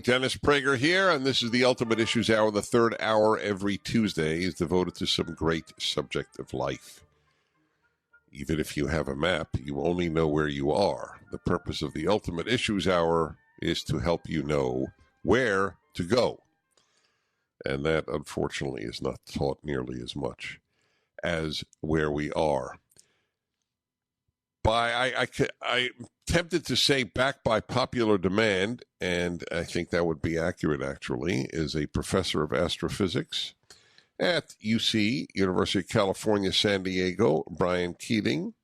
Dennis Prager here, and this is the Ultimate Issues Hour. The third hour every Tuesday is devoted to some great subject of life. Even if you have a map, you only know where you are. The purpose of the Ultimate Issues Hour is to help you know where to go. And that, unfortunately, is not taught nearly as much as where we are. I'm tempted to say backed by popular demand, and I think that would be accurate, actually, is a professor of astrophysics at UC, University of California, San Diego, Professor Keating.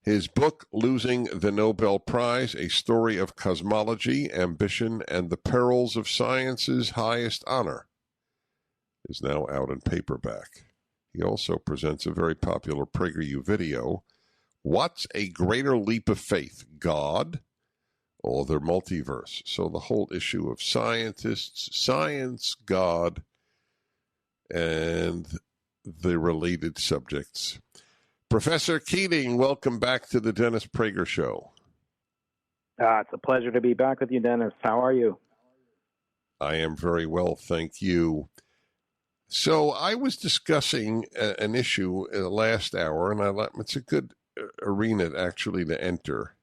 His book, Losing the Nobel Prize, A Story of Cosmology, Ambition, and the Perils of Science's Highest Honor, is now out in paperback. He also presents a very popular PragerU video, What's a Greater Leap of Faith, God or the Multiverse? So the whole issue of scientists, science, God, and the related subjects. Professor Keating, welcome back to the Dennis Prager Show. It's a pleasure to be back with you, Dennis. How are you? I am very well, thank you. So I was discussing an issue in the last hour, and it's a good arena actually to enter.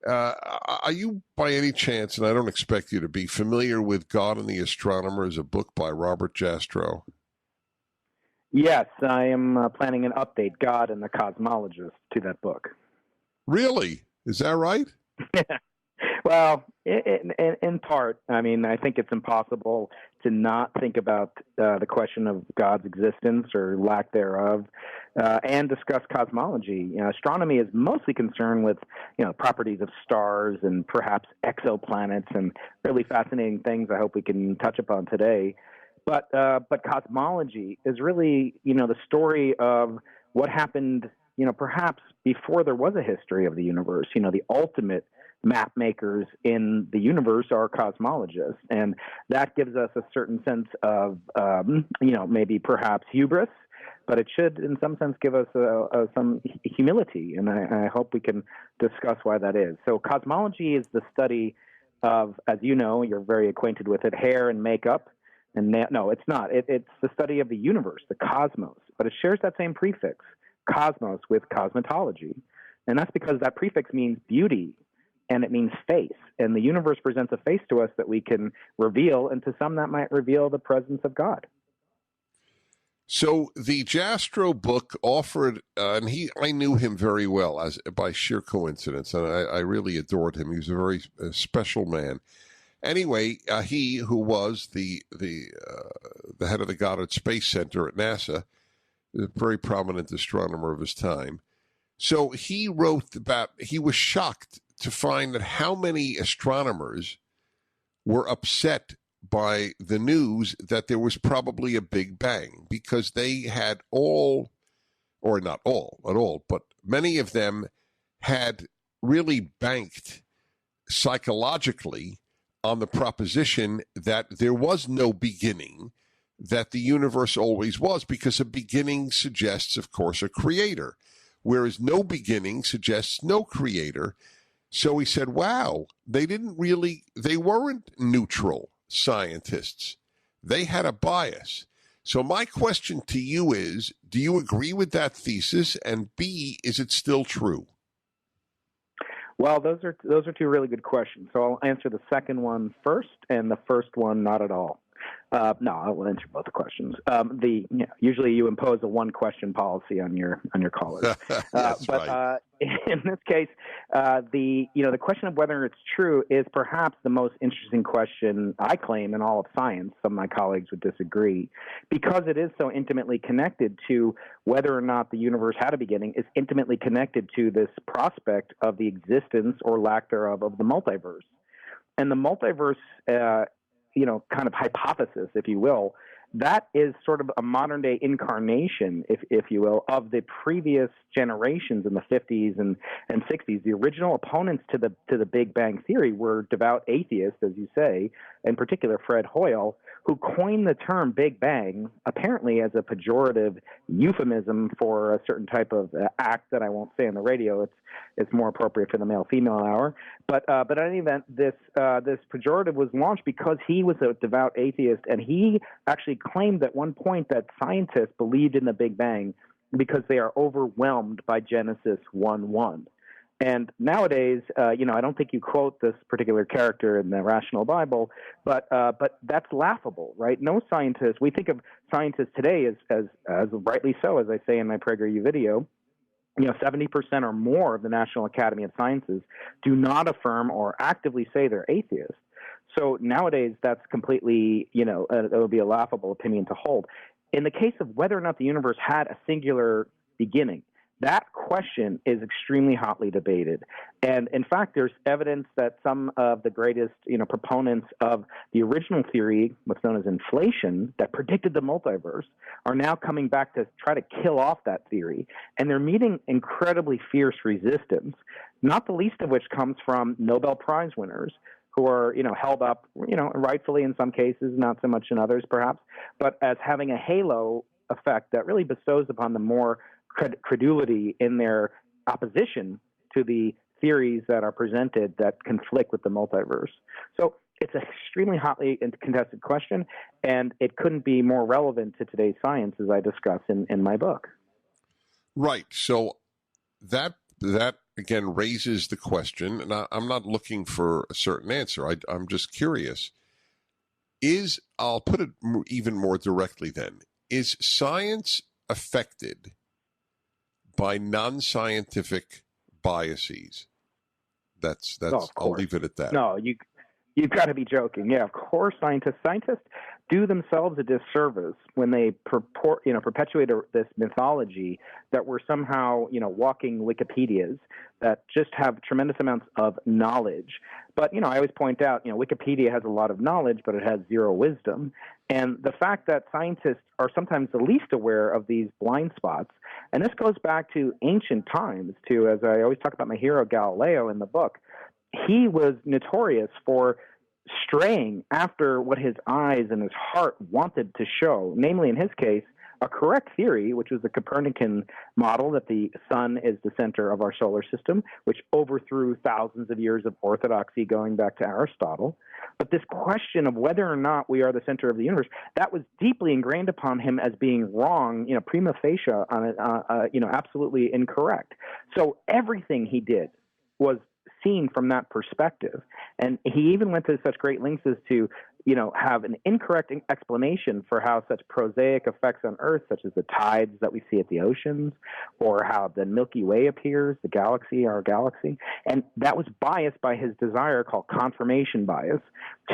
Are you by any chance, and I don't expect you to be, familiar with God and the Astronomers, a book by Robert Jastrow? Yes, I am planning an update, God and the Cosmologist, to that book. Really? Is that right? Well, in part. I mean, I think it's impossible to not think about the question of God's existence or lack thereof, and discuss cosmology. Astronomy is mostly concerned with, properties of stars and perhaps exoplanets and really fascinating things I hope we can touch upon today. But cosmology is really, the story of what happened, perhaps before there was a history of the universe. The ultimate map makers in the universe are cosmologists, and that gives us a certain sense of, maybe perhaps hubris, but it should, in some sense, give us some humility, and I hope we can discuss why that is. So cosmology is the study of, as you know, you're very acquainted with it, hair and makeup. And no, it's not. It's the study of the universe, the cosmos, but it shares that same prefix, cosmos, with cosmetology. And that's because that prefix means beauty, and it means face. And the universe presents a face to us that we can reveal, and to some that might reveal the presence of God. So the Jastrow book offered, and I knew him very well by sheer coincidence, and I really adored him. He was a very special man. Anyway, he who was the head of the Goddard Space Center at NASA, a very prominent astronomer of his time. So he wrote he was shocked to find that how many astronomers were upset by the news that there was probably a Big Bang, because they had all, or not all at all, but many of them had really banked psychologically on the proposition that there was no beginning, that the universe always was, because a beginning suggests, of course, a creator, whereas no beginning suggests no creator. So he said, wow, they weren't neutral scientists. They had a bias. So my question to you is, do you agree with that thesis? And B, is it still true? Well, those are two really good questions. So I'll answer the second one first, and the first one not at all. No, I will answer both the questions. Usually you impose a one-question policy on your callers. That's but right. In this case, the question of whether it's true is perhaps the most interesting question, I claim, in all of science. Some of my colleagues would disagree, because it is so intimately connected to whether or not the universe had a beginning, is intimately connected to this prospect of the existence or lack thereof of the multiverse. And the multiverse, kind of hypothesis, if you will, that is sort of a modern-day incarnation, if you will, of the previous generations in the 50s and 60s. The original opponents to the Big Bang Theory were devout atheists, as you say, in particular Fred Hoyle, who coined the term Big Bang apparently as a pejorative euphemism for a certain type of act that I won't say on the radio. It's more appropriate for the male-female hour. But in any event, this pejorative was launched because he was a devout atheist, and he actually claimed at one point that scientists believed in the Big Bang because they are overwhelmed by Genesis 1:1. And nowadays, I don't think you quote this particular character in the Rational Bible, but that's laughable, right? No scientist. We think of scientists today as rightly so, as I say in my PragerU video. 70% or more of the National Academy of Sciences do not affirm or actively say they're atheists. So nowadays, that's completely, it would be a laughable opinion to hold. In the case of whether or not the universe had a singular beginning, that question is extremely hotly debated. And in fact, there's evidence that some of the greatest, proponents of the original theory, what's known as inflation, that predicted the multiverse, are now coming back to try to kill off that theory. And they're meeting incredibly fierce resistance, not the least of which comes from Nobel Prize winners who are, held up, rightfully in some cases, not so much in others perhaps, but as having a halo effect that really bestows upon them more credulity in their opposition to the theories that are presented that conflict with the multiverse. So it's an extremely hotly contested question, and it couldn't be more relevant to today's science, as I discuss in my book. Right. So that again raises the question, and I'm not looking for a certain answer. I'm just curious. I'll put it even more directly then, is science affected by non-scientific biases? That's. I'll leave it at that. No, you've got to be joking. Yeah, of course, scientists do themselves a disservice when they perpetuate this mythology that we're somehow, walking Wikipedias that just have tremendous amounts of knowledge. But, I always point out, Wikipedia has a lot of knowledge, but it has zero wisdom. And the fact that scientists are sometimes the least aware of these blind spots, and this goes back to ancient times, too, as I always talk about my hero Galileo in the book. He was notorious for straying after what his eyes and his heart wanted to show, namely, in his case, a correct theory, which was the Copernican model that the sun is the center of our solar system, which overthrew thousands of years of orthodoxy going back to Aristotle. But this question of whether or not we are the center of the universe, that was deeply ingrained upon him as being wrong, prima facie, absolutely incorrect. So everything he did was seen from that perspective. And he even went to such great lengths as to, have an incorrect explanation for how such prosaic effects on Earth, such as the tides that we see at the oceans, or how the Milky Way appears, the galaxy, our galaxy. And that was biased by his desire, called confirmation bias,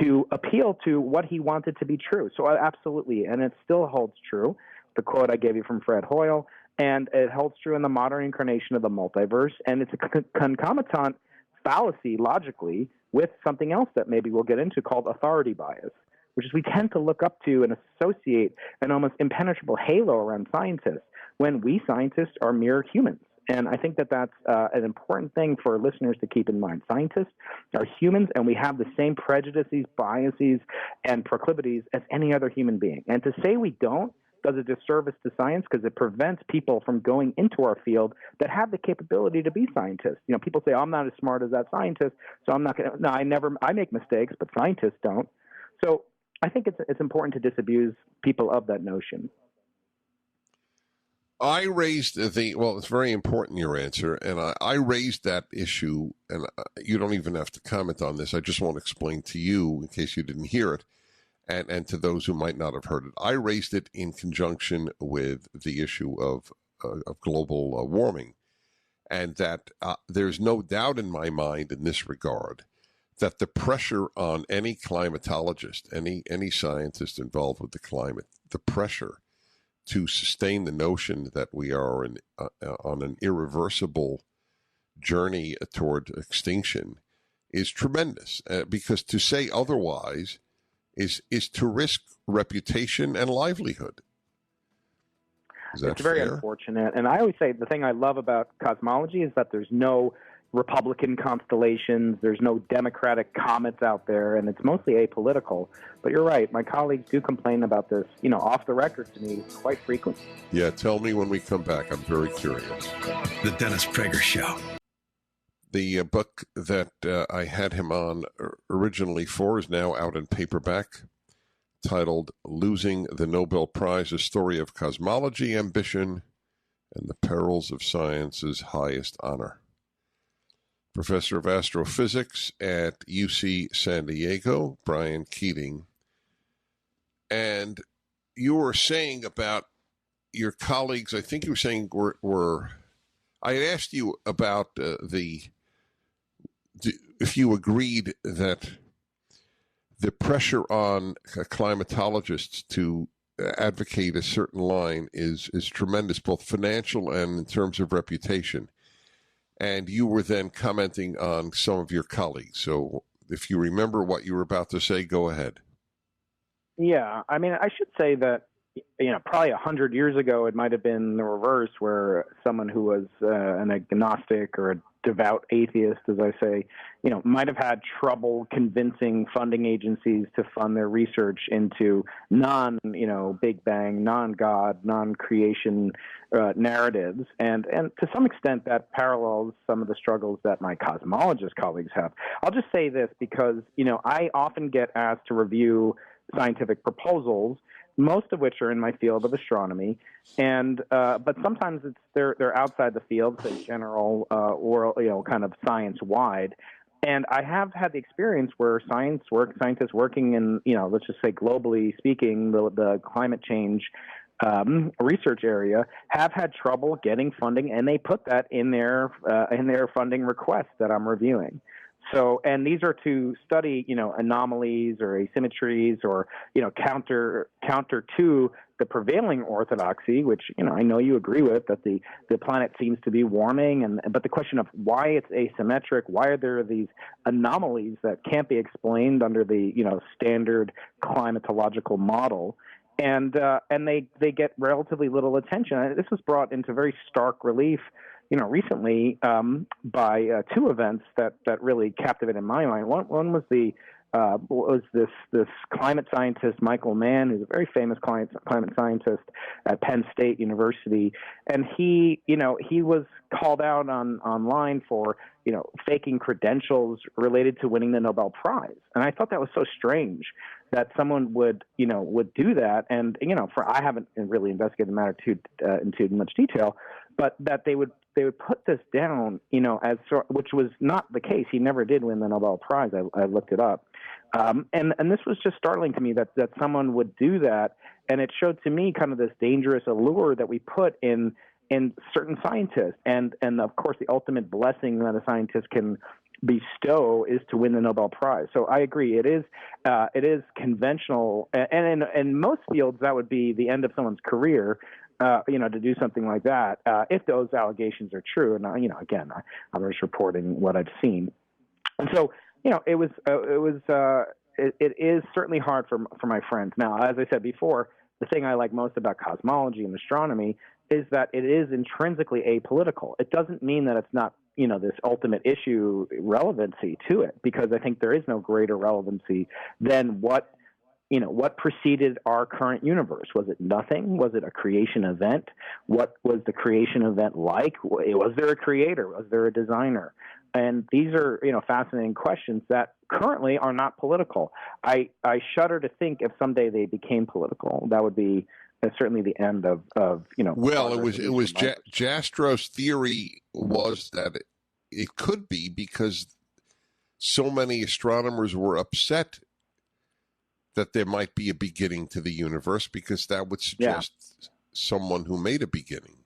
to appeal to what he wanted to be true. So absolutely, and it still holds true, the quote I gave you from Fred Hoyle, and it holds true in the modern incarnation of the multiverse, and it's a concomitant fallacy, logically, with something else that maybe we'll get into called authority bias, which is we tend to look up to and associate an almost impenetrable halo around scientists when we scientists are mere humans. And I think that that's an important thing for listeners to keep in mind. Scientists are humans, and we have the same prejudices, biases, and proclivities as any other human being. And to say we don't does a disservice to science because it prevents people from going into our field that have the capability to be scientists. People say, I'm not as smart as that scientist, so I'm not going to. No, I make mistakes, but scientists don't. So I think it's important to disabuse people of that notion. I raised it's very important, your answer, and I raised that issue, and you don't even have to comment on this. I just want to explain to you, in case you didn't hear it, and to those who might not have heard it. I raised it in conjunction with the issue of global warming, and that there's no doubt in my mind in this regard that the pressure on any climatologist, any scientist involved with the climate, the pressure to sustain the notion that we are on an irreversible journey toward extinction is tremendous, because to say otherwise is to risk reputation and livelihood. Is that It's very fair? unfortunate. And I always say the thing I love about cosmology is that there's no Republican constellations, there's no Democratic comets out there, and it's mostly apolitical. But you're right, my colleagues do complain about this, off the record to me quite frequently. Yeah, tell me when we come back. I'm very curious. The Dennis Prager Show. The book that I had him on originally for is now out in paperback, titled Losing the Nobel Prize, A Story of Cosmology, Ambition, and the Perils of Science's Highest Honor. Professor of Astrophysics at UC San Diego, Brian Keating. And you were saying about your colleagues, I think you were saying I had asked you about if you agreed that the pressure on climatologists to advocate a certain line is tremendous, both financial and in terms of reputation. And you were then commenting on some of your colleagues. So if you remember what you were about to say, go ahead. Yeah, I mean, I should say that, probably 100 years ago, it might have been the reverse, where someone who was an agnostic or a devout atheist, as I say, might have had trouble convincing funding agencies to fund their research into Big Bang, non-God, non-creation narratives. And to some extent, that parallels some of the struggles that my cosmologist colleagues have. I'll just say this because, I often get asked to review scientific proposals, most of which are in my field of astronomy, and but sometimes they're outside the field, say general or kind of science wide. And I have had the experience where scientists working in let's just say globally speaking, the climate change research area have had trouble getting funding, and they put that in their funding request that I'm reviewing. So, and these are to study, anomalies or asymmetries or, counter to the prevailing orthodoxy, which, I know you agree with, that the planet seems to be warming. But the question of why it's asymmetric, why are there these anomalies that can't be explained under the, standard climatological model? And they get relatively little attention. This was brought into very stark relief recently by two events that really captivated my mind. One was this climate scientist Michael Mann, who's a very famous climate scientist at Penn State University, and he was called out online for faking credentials related to winning the Nobel Prize, and I thought that was so strange that someone would do that, and I haven't really investigated the matter in too much detail, but that they would put this down, which was not the case. He never did win the Nobel Prize. I looked it up. And this was just startling to me that someone would do that. And it showed to me kind of this dangerous allure that we put in certain scientists. And of course, the ultimate blessing that a scientist can bestow is to win the Nobel Prize. So I agree. It is conventional. And in most fields, that would be the end of someone's career. To do something like that, if those allegations are true. And again, I'm just reporting what I've seen. And so, it is certainly hard for my friends. Now, as I said before, the thing I like most about cosmology and astronomy is that it is intrinsically apolitical. It doesn't mean that it's not, this ultimate issue relevancy to it, because I think there is no greater relevancy than what preceded our current universe. Was it nothing? Was it a creation event? What was the creation event like? Was there a creator? Was there a designer? And these are, fascinating questions that currently are not political. I shudder to think if someday they became political, that would be certainly the end of. Well, it was Jastro's theory was that it could be because so many astronomers were upset that there might be a beginning to the universe, because that would suggest someone who made a beginning.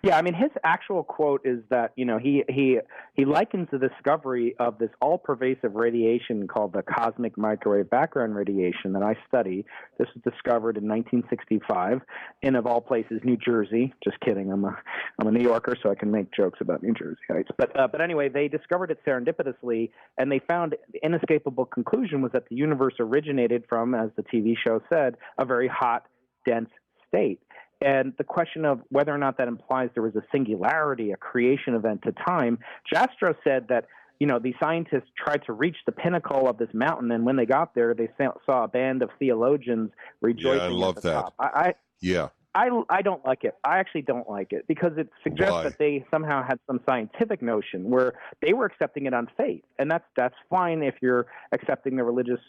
Yeah, I mean, his actual quote is that, he likens the discovery of this all-pervasive radiation called the cosmic microwave background radiation that I study. This was discovered in 1965 in, of all places, New Jersey. Just kidding. I'm a New Yorker, so I can make jokes about New Jersey heights. But anyway, they discovered it serendipitously, and they found the inescapable conclusion was that the universe originated from, as the TV show said, a very hot, dense state. And the question of whether or not that implies there was a singularity, a creation event to time, Jastrow said that, the scientists tried to reach the pinnacle of this mountain, and when they got there, they saw a band of theologians rejoicing. Yeah, I love at the that. top. Yeah. I don't like it. I actually don't like it because it suggests that they somehow had some scientific notion where they were accepting it on faith, and that's fine if you're accepting the religious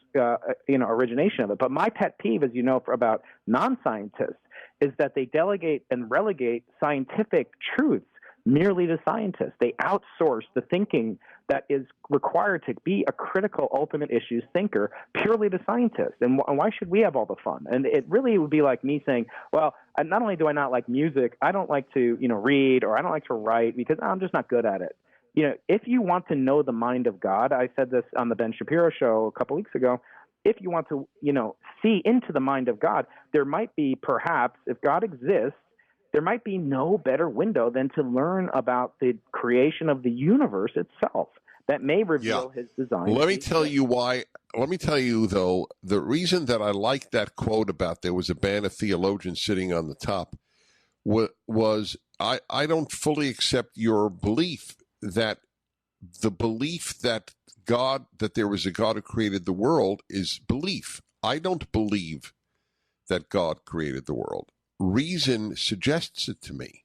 origination of it. But my pet peeve, as you know, about non-scientists, is that they delegate and relegate scientific truths merely to scientists. They outsource the thinking that is required to be a critical ultimate issues thinker purely to scientists. And why should we have all the fun? And it really would be like me saying, well, not only do I not like music, I don't like to, read, or I don't like to write because I'm just not good at it. If you want to know the mind of God, I said this on the Ben Shapiro show a couple weeks ago, if you want to, see into the mind of God, there might be perhaps, if God exists, there might be no better window than to learn about the creation of the universe itself that may reveal his design. Let me tell you why. Let me tell you, though, the reason that I like that quote about there was a band of theologians sitting on the top was I don't fully accept your belief that the belief that there was a God who created the world is belief. I don't believe that God created the world. Reason suggests it to me.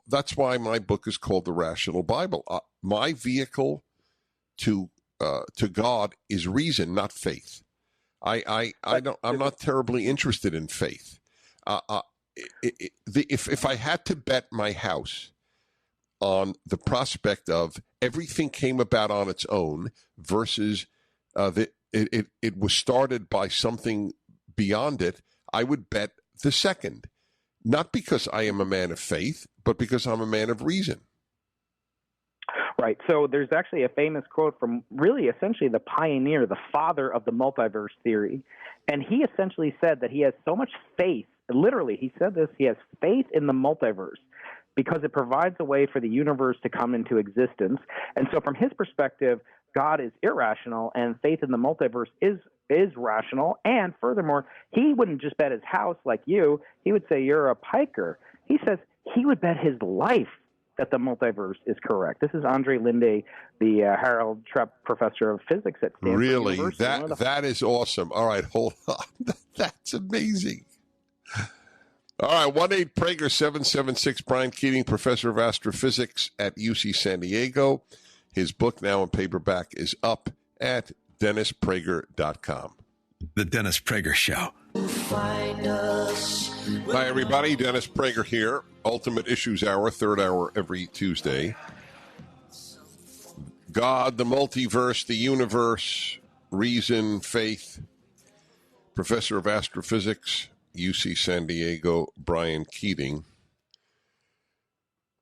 That's why my book is called The Rational Bible. My vehicle to God is reason, not faith. I'm not terribly interested in faith. If I had to bet my house on the prospect of everything came about on its own versus it was started by something beyond it, I would bet the second. Not because I am a man of faith, but because I'm a man of reason. Right. So there's actually a famous quote from really essentially the pioneer, the father of the multiverse theory. And he essentially said that he has so much faith, literally, he said this, he has faith in the multiverse because it provides a way for the universe to come into existence. And so from his perspective, God is irrational and faith in the multiverse is rational. And furthermore, he wouldn't just bet his house like you. He would say you're a piker. He says he would bet his life that the multiverse is correct. This is Andre Linde, the Harold Trepp Professor of Physics at Stanford Really? University. That is awesome. All right, hold on. That's amazing. All right, 1-800-Prager-776, Brian Keating, Professor of Astrophysics at UC San Diego. His book, now in paperback, is up at DennisPrager.com. The Dennis Prager Show. Hi, everybody. Dennis Prager here. Ultimate Issues Hour, third hour every Tuesday. God, the multiverse, the universe, reason, faith. Professor of Astrophysics, UC San Diego, Brian Keating.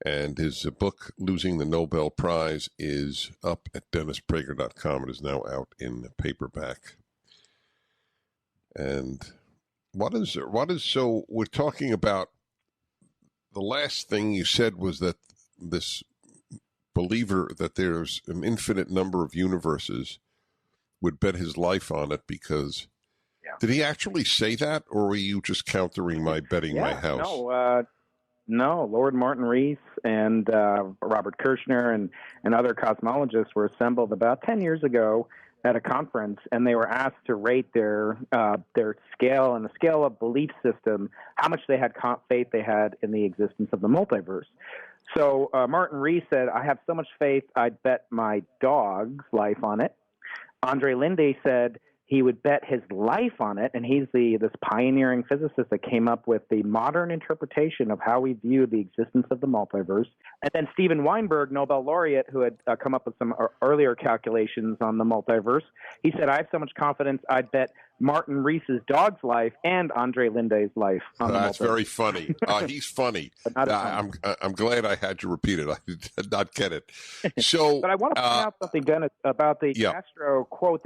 And his book, Losing the Nobel Prize, is up at DennisPrager.com. It is now out in paperback. And what is so we're talking about, the last thing you said was that this believer that there's an infinite number of universes would bet his life on it because did he actually say that, or were you just countering my betting my house? No, Lord Martin Rees and Robert Kirshner and other cosmologists were assembled about 10 years ago at a conference, and they were asked to rate their scale and the scale of belief system, how much they had faith they had in the existence of the multiverse. So Martin Rees said, I have so much faith, I'd bet my dog's life on it. Andre Linde said he would bet his life on it, and he's this pioneering physicist that came up with the modern interpretation of how we view the existence of the multiverse. And then Steven Weinberg, Nobel laureate, who had come up with some earlier calculations on the multiverse, he said, I have so much confidence, I'd bet Martin Rees's dog's life and Andre Linde's life on the multiverse. That's very funny. He's funny. I'm glad I had to repeat it. I did not get it. So, but I want to point out something, Dennis, about the Jastrow quote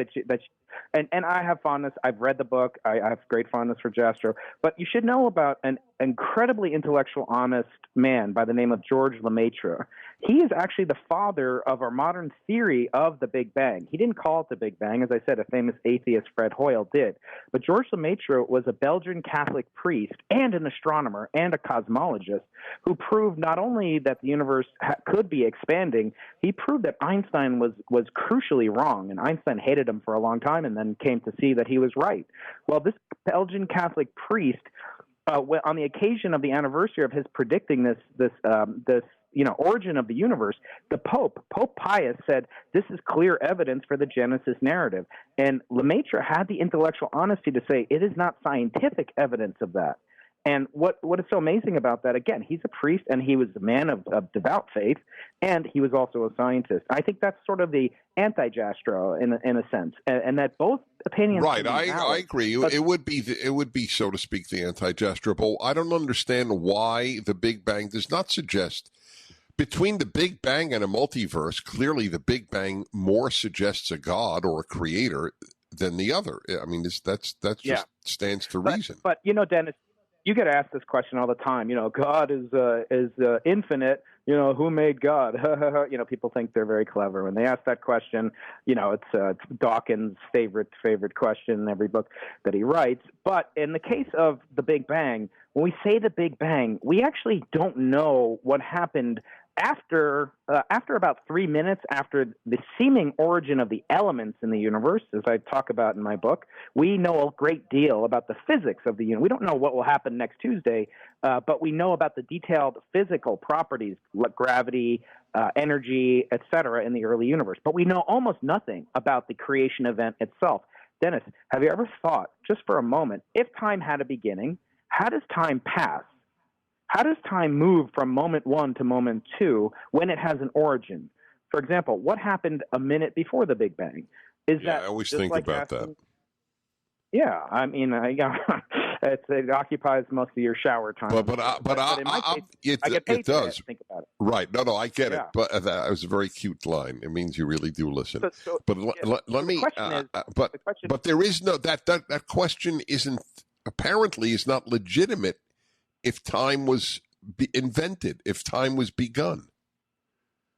and I have fondness. I've read the book. I have great fondness for Jastrow. But you should know about an incredibly intellectual, honest man by the name of George Lemaitre. He is actually the father of our modern theory of the Big Bang. He didn't call it the Big Bang. As I said, a famous atheist, Fred Hoyle, did. But George Lemaitre was a Belgian Catholic priest and an astronomer and a cosmologist who proved not only that the universe could be expanding, he proved that Einstein was crucially wrong, and Einstein hated him for a long time and then came to see that he was right. Well, this Belgian Catholic priest on the occasion of the anniversary of his predicting this origin of the universe, Pope Pius said, "This is clear evidence for the Genesis narrative." And Lemaitre had the intellectual honesty to say, "It is not scientific evidence of that." And what is so amazing about that, again, he's a priest and he was a man of devout faith, and he was also a scientist. I think that's sort of the anti-Jastrow in a sense, and that both opinions. Right, I agree. But it would be, so to speak, the anti-Jastrow. But I don't understand why the Big Bang does not suggest. Between the Big Bang and a multiverse, clearly the Big Bang more suggests a God or a creator than the other. I mean, that just stands to reason. But Dennis, you get asked this question all the time. God is infinite. Who made God? People think they're very clever when they ask that question. It's Dawkins' favorite question in every book that he writes. But in the case of the Big Bang, when we say the Big Bang, we actually don't know what happened after about 3 minutes after the seeming origin of the elements in the universe, as I talk about in my book. We know a great deal about the physics of the universe. We don't know what will happen next Tuesday, but we know about the detailed physical properties, like gravity, energy, etc., in the early universe. But we know almost nothing about the creation event itself. Dennis, have you ever thought, just for a moment, if time had a beginning, how does time pass? How does time move from moment one to moment two when it has an origin? For example, what happened a minute before the Big Bang? I always think about that. Yeah, I mean, it occupies most of your shower time. But in my case, I get paid it does. To think about it. Right? No, I get it. But that was a very cute line. It means you really do listen. But let me. But there is no that question isn't apparently is not legitimate. If time was invented, if time was begun.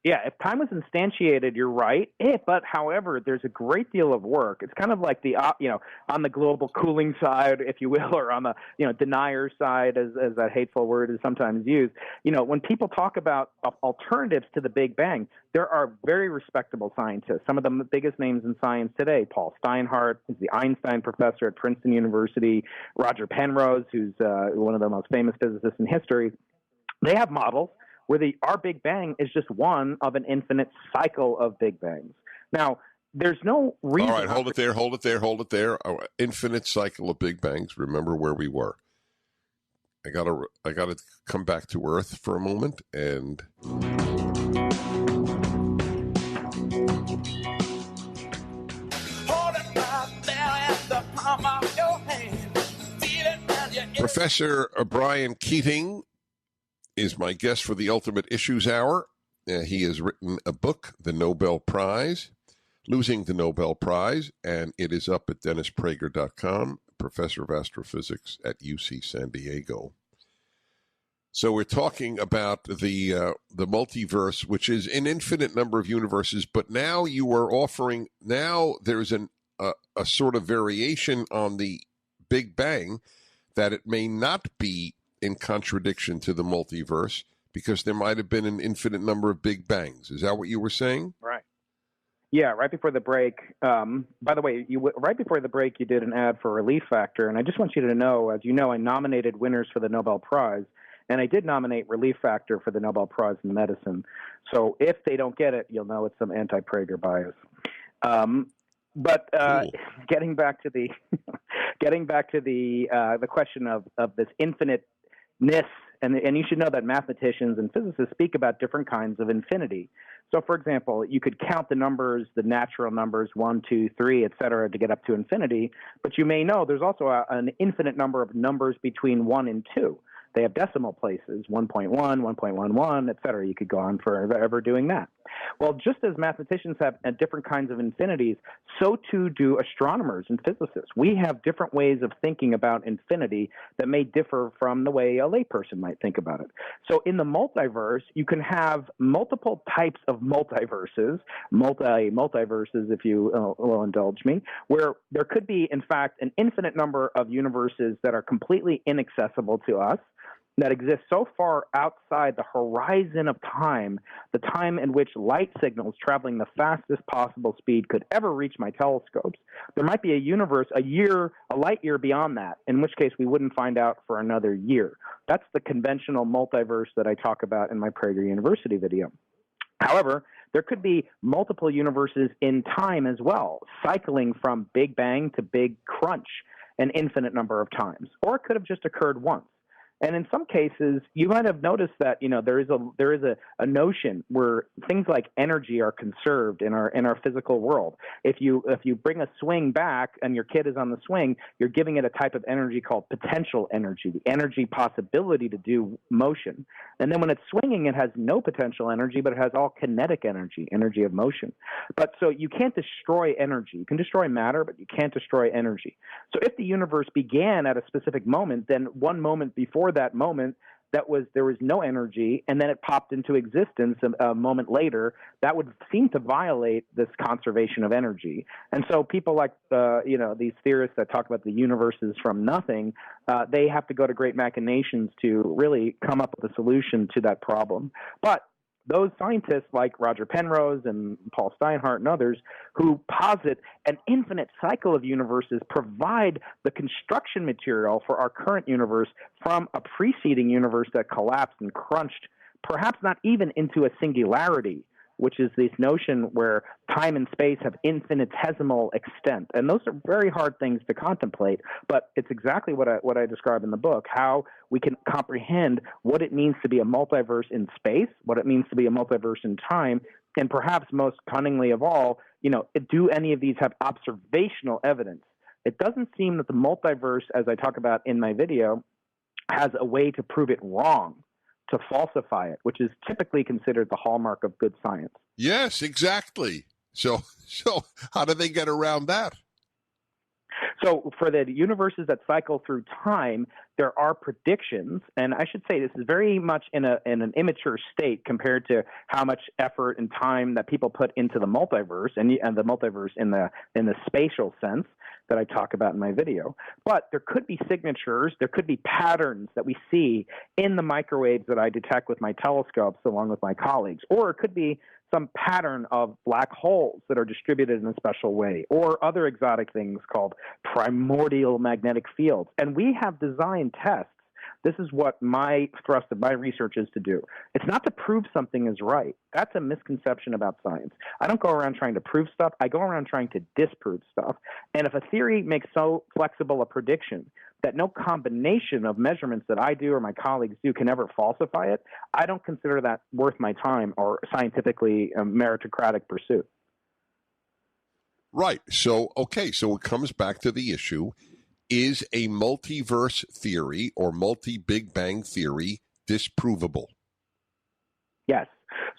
Yeah, if time was instantiated, you're right. But however, there's a great deal of work. It's kind of like the on the global cooling side, if you will, or on the denier side, as that hateful word is sometimes used. When people talk about alternatives to the Big Bang, there are very respectable scientists. Some of the biggest names in science today: Paul Steinhardt, who's the Einstein professor at Princeton University; Roger Penrose, who's one of the most famous physicists in history. They have models where our Big Bang is just one of an infinite cycle of Big Bangs. Now, there's no reason. All right, hold it there. Oh, infinite cycle of Big Bangs. Remember where we were. I gotta come back to Earth for a moment and. Professor Brian Keating is my guest for the Ultimate Issues Hour. He has written a book, The Nobel Prize, Losing the Nobel Prize, and it is up at DennisPrager.com, professor of astrophysics at UC San Diego. So we're talking about the multiverse, which is an infinite number of universes, but now you are offering, now there's a sort of variation on the Big Bang that it may not be in contradiction to the multiverse because there might have been an infinite number of Big Bangs. Is that what you were saying? Right. Yeah, right before the break. By the way, right before the break, you did an ad for Relief Factor, and I just want you to know, as you know, I nominated winners for the Nobel Prize, and I did nominate Relief Factor for the Nobel Prize in Medicine. So if they don't get it, you'll know it's some anti-Prager bias. But cool. Getting back to the question of this infiniteness, and you should know that mathematicians and physicists speak about different kinds of infinity. So, for example, you could count the numbers, the natural numbers, 1, 2, 3, et cetera, to get up to infinity. But you may know there's also an infinite number of numbers between 1 and 2. They have decimal places, 1.1, 1.11, et cetera. You could go on forever doing that. Well, just as mathematicians have different kinds of infinities, so too do astronomers and physicists. We have different ways of thinking about infinity that may differ from the way a layperson might think about it. So in the multiverse, you can have multiple types of multiverses, multiverses, if you will indulge me, where there could be, in fact, an infinite number of universes that are completely inaccessible to us. that exists so far outside the horizon of time, the time in which light signals traveling the fastest possible speed could ever reach my telescopes. There might be a universe, a light year beyond that, in which case we wouldn't find out for another year. That's the conventional multiverse that I talk about in my Prager University video. However, there could be multiple universes in time as well, cycling from Big Bang to Big Crunch an infinite number of times, or it could have just occurred once. And in some cases, you might have noticed that there is a notion where things like energy are conserved in our physical world. If you bring a swing back and your kid is on the swing, you're giving it a type of energy called potential energy, the energy possibility to do motion. And then when it's swinging, it has no potential energy, but it has all kinetic energy, energy of motion. But so you can't destroy energy. You can destroy matter, but you can't destroy energy. So if the universe began at a specific moment, then one moment before that moment, there was no energy, and then it popped into existence a moment later, that would seem to violate this conservation of energy. And so people like these theorists that talk about the universes from nothing, they have to go to great machinations to really come up with a solution to that problem. But those scientists like Roger Penrose and Paul Steinhardt and others who posit an infinite cycle of universes provide the construction material for our current universe from a preceding universe that collapsed and crunched, perhaps not even into a singularity, which is this notion where time and space have infinitesimal extent. And those are very hard things to contemplate, but it's exactly what I describe in the book, how we can comprehend what it means to be a multiverse in space, what it means to be a multiverse in time, and perhaps most cunningly of all, do any of these have observational evidence? It doesn't seem that the multiverse, as I talk about in my video, has a way to prove it wrong, to falsify it, which is typically considered the hallmark of good science. Yes, exactly. So how do they get around that? So for the universes that cycle through time, there are predictions, and I should say this is very much in an immature state compared to how much effort and time that people put into the multiverse and the multiverse in the spatial sense that I talk about in my video. But there could be signatures, there could be patterns that we see in the microwaves that I detect with my telescopes along with my colleagues, or it could be some pattern of black holes that are distributed in a special way, or other exotic things called primordial magnetic fields. And we have designed tests. This is what my thrust of my research is to do. It's not to prove something is right. That's a misconception about science. I don't go around trying to prove stuff. I go around trying to disprove stuff. And if a theory makes so flexible a prediction that no combination of measurements that I do or my colleagues do can ever falsify it, I don't consider that worth my time or scientifically meritocratic pursuit. Right. So it comes back to the issue. Is a multiverse theory or multi-Big Bang theory disprovable? Yes.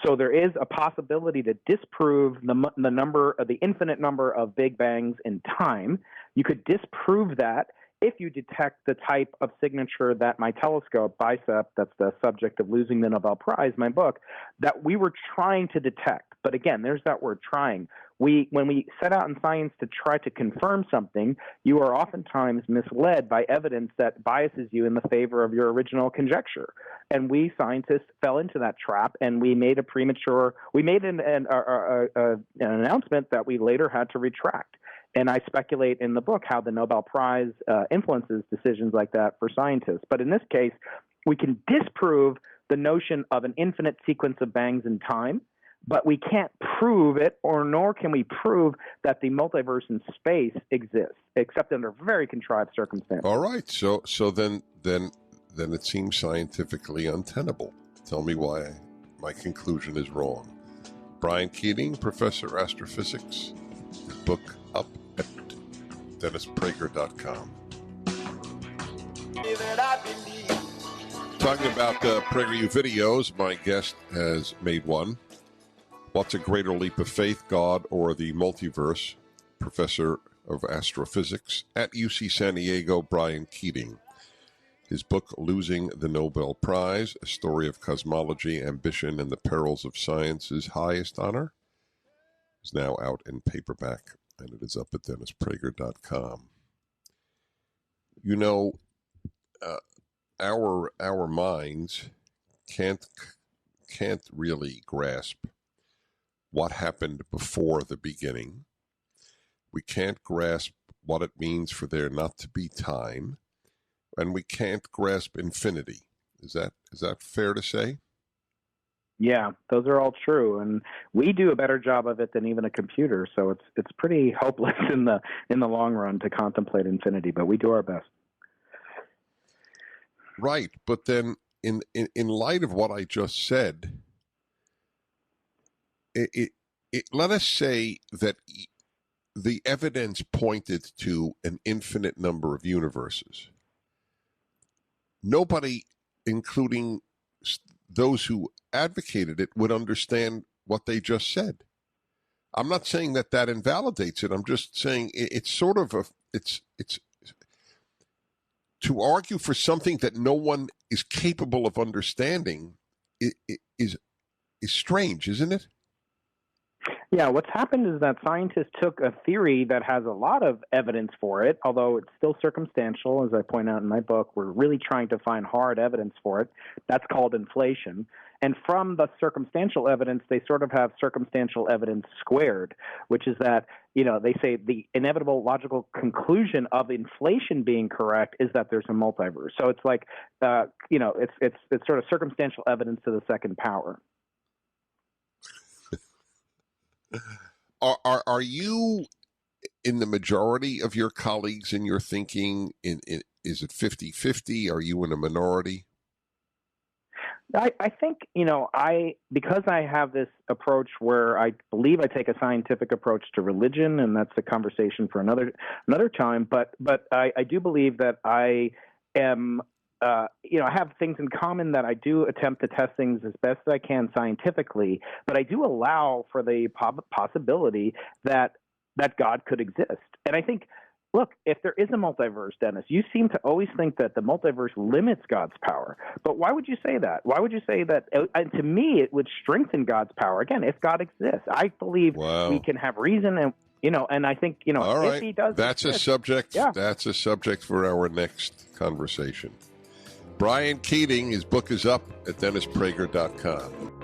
So there is a possibility to disprove the infinite number of Big Bangs in time. You could disprove that if you detect the type of signature that my telescope, Sept, that's the subject of Losing the Nobel Prize, my book, that we were trying to detect. But again, there's that word trying. When we set out in science to try to confirm something, you are oftentimes misled by evidence that biases you in the favor of your original conjecture. And we scientists fell into that trap, and we made an announcement that we later had to retract. And I speculate in the book how the Nobel Prize influences decisions like that for scientists. But in this case, we can disprove the notion of an infinite sequence of bangs in time, but we can't prove it, nor can we prove that the multiverse in space exists, except under very contrived circumstances. All right. So then it seems scientifically untenable. Tell me why my conclusion is wrong. Brian Keating, Professor of Astrophysics, his book up at DennisPrager.com. Talking about PragerU videos, my guest has made one. What's a greater leap of faith, God or the multiverse? Professor of Astrophysics at UC San Diego, Brian Keating. His book, Losing the Nobel Prize, A Story of Cosmology, Ambition, and the Perils of Science's Highest Honor, is now out in paperback, and it is up at DennisPrager.com. our minds can't really grasp what happened before the beginning. We can't grasp what it means for there not to be time, and we can't grasp infinity. Is that fair to say? Yeah, those are all true, and we do a better job of it than even a computer. So it's pretty hopeless in the long run to contemplate infinity, but we do our best. Right, but then in light of what I just said, let us say that the evidence pointed to an infinite number of universes. Nobody, including those who advocated it, would understand what they just said. I'm not saying that invalidates it. I'm just saying it's sort of it's to argue for something that no one is capable of understanding is strange, isn't it? Yeah, what's happened is that scientists took a theory that has a lot of evidence for it, although it's still circumstantial, as I point out in my book. We're really trying to find hard evidence for it. That's called inflation. And from the circumstantial evidence, they sort of have circumstantial evidence squared, which is that, they say the inevitable logical conclusion of inflation being correct is that there's a multiverse. So it's like, it's sort of circumstantial evidence to the second power. Are you in the majority of your colleagues in your thinking? Is it 50-50? Are you in a minority? I think, because I have this approach where I believe I take a scientific approach to religion, and that's a conversation for another time. But I do believe that I am, I have things in common, that I do attempt to test things as best as I can scientifically, but I do allow for the possibility that God could exist. And I think, look, if there is a multiverse, Dennis, you seem to always think that the multiverse limits God's power. But why would you say that? Why would you say that? And to me, it would strengthen God's power. Again, if God exists, I believe we can have reason, and I think, all right. If he does that's exist, a subject. Yeah. That's a subject for our next conversation. Brian Keating, his book is up at DennisPrager.com.